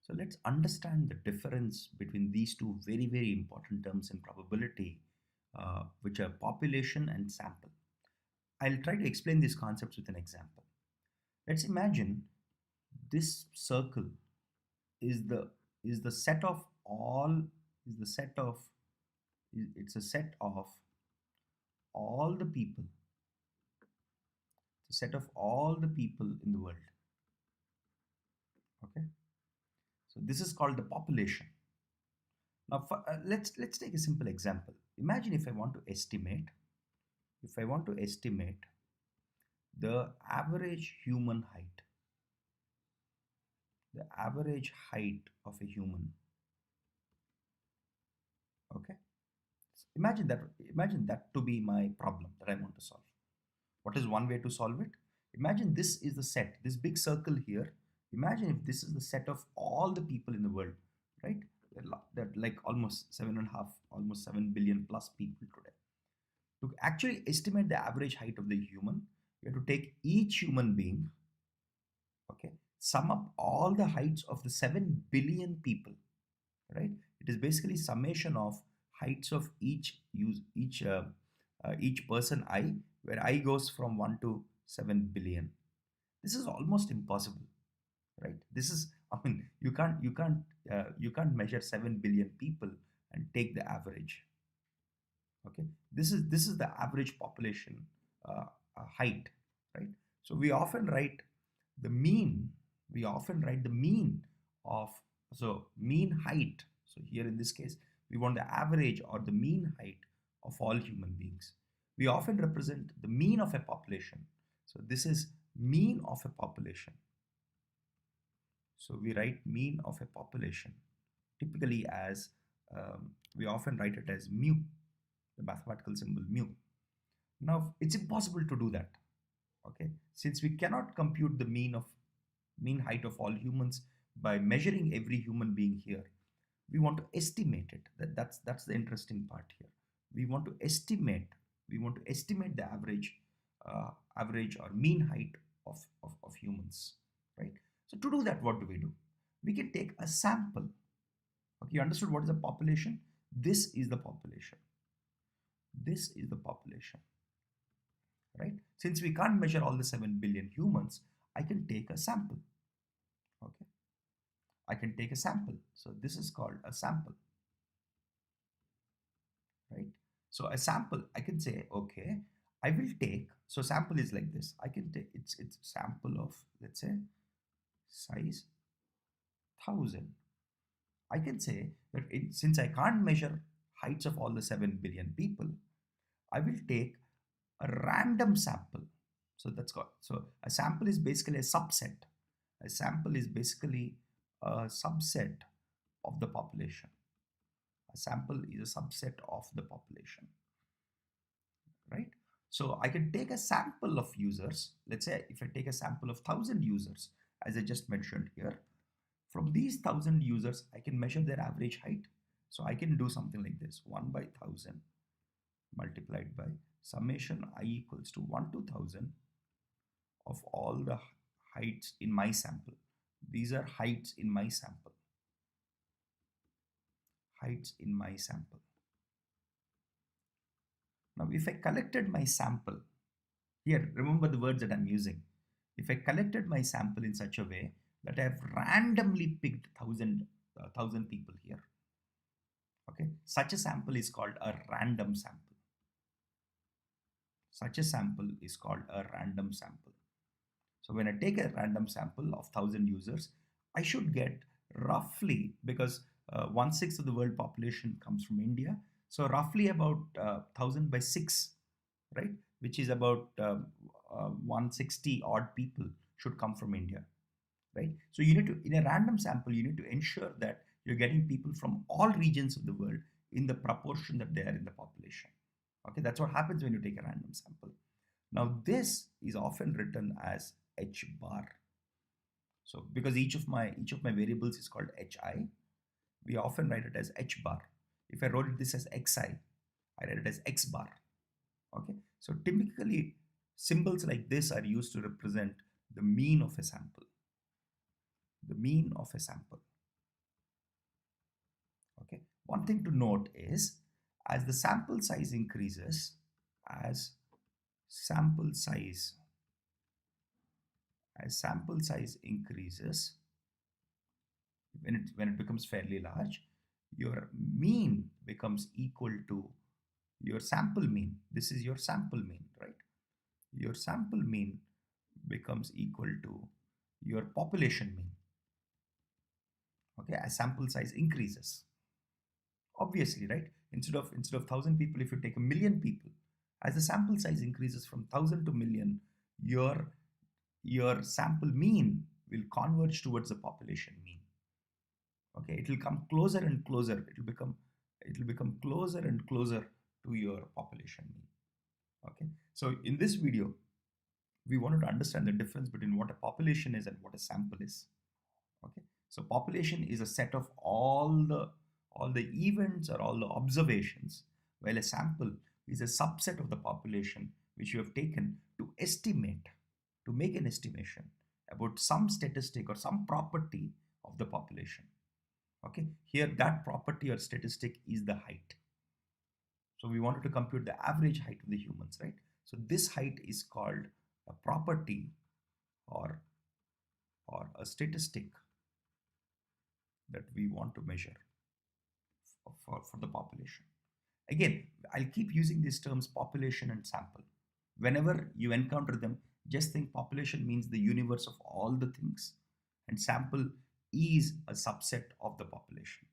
So let's understand the difference between these two very, very important terms in probability, which are population and sample. I'll try to explain these concepts with an example. Let's imagine this circle is the set of all is the set of it's a set of all the people, it's a set of all the people in the world. Okay, so this is called the population. Now, let's take a simple example. Imagine if I want to estimate the average human height, the average height of a human. Okay, imagine that to be my problem that I want to solve. What is one way to solve it? Imagine this is the set, this big circle here. Imagine if this is the set of all the people in the world, right? That like almost 7.5, almost 7 billion plus people today. To actually estimate the average height of the human, you have to take each human being, okay, sum up all the heights of the 7 billion people, right? It is basically summation of heights of each person I, where I goes from 1 to 7 billion. This is almost impossible, right? This is, I mean, you can't measure 7 billion people and take the average. Okay, this is the average population uh, height, right? So the mean we often write the mean of, so mean height. So here in this case we want the average or the mean height of all human beings. We often represent the mean of a population. So this is mean of a population. So we write mean of a population typically as, we often write it as mu, the mathematical symbol mu. Now it's impossible to do that. Okay, since we cannot compute the mean height of all humans by measuring every human being here, we want to estimate it. That's the interesting part here. We want to estimate the average or mean height of humans, right? So to do that, what do? We can take a sample. Okay, you understood what is a population? This is the population. This is the population, right? Since we can't measure all the 7 billion humans, I can take a sample. Okay, I can take a sample. So this is called a sample, right? So a sample, I can say, okay, I will take, so sample is like this. I can take, it's sample of, let's say, size 1000. I can say that since I can't measure heights of all the 7 billion people, I will take a random sample. So that's called, so a sample is basically a subset. A sample is basically a subset of the population. A sample is a subset of the population, right? So I can take a sample of users. Let's say if I take a sample of 1000 users, as I just mentioned here, from these 1000 users, I can measure their average height. So I can do something like this: 1 by 1000 multiplied by summation I equals to 1 to 1000 of all the heights in my sample. These are heights in my sample. Heights in my sample. Now, if I collected my sample, here, remember the words that I'm using. If I collected my sample in such a way that I have randomly picked 1,000 people here, okay, such a sample is called a random sample. Such a sample is called a random sample. So when I take a random sample of 1,000 users, I should get roughly, because 1/6 of the world population comes from India, so roughly about 1,000 by 6, right? Which is about 160 odd people should come from India, right? So you need to, in a random sample, you need to ensure that you're getting people from all regions of the world in the proportion that they are in the population. Okay, that's what happens when you take a random sample. Now this is often written as H bar. So because each of my variables is called Hi, we often write it as H bar. If I wrote this as Xi, I write it as X bar. Okay, so typically symbols like this are used to represent the mean of a sample. The mean of a sample. thing to note is, as the sample size increases, as sample size sample size increases, when it becomes fairly large, your mean becomes equal to your sample mean. This is your sample mean, right? Your sample mean becomes equal to your population mean. Okay, as sample size increases, obviously, right? Instead of 1,000 people, if you take 1,000,000 people, as the sample size increases from 1,000 to 1,000,000, your sample mean will converge towards the population mean. Okay, it will come closer and closer. It will become closer and closer to your population mean. Okay, so in this video, we wanted to understand the difference between what a population is and what a sample is. Okay, so population is a set of all the events or all the observations, while a sample is a subset of the population which you have taken to estimate, to make an estimation about some statistic or some property of the population. Okay, here that property or statistic is the height. So we wanted to compute the average height of the humans, right? So this height is called a property, or a statistic that we want to measure for the population. Again, I'll keep using these terms population and sample. Whenever you encounter them, just think population means the universe of all the things, and sample is a subset of the population.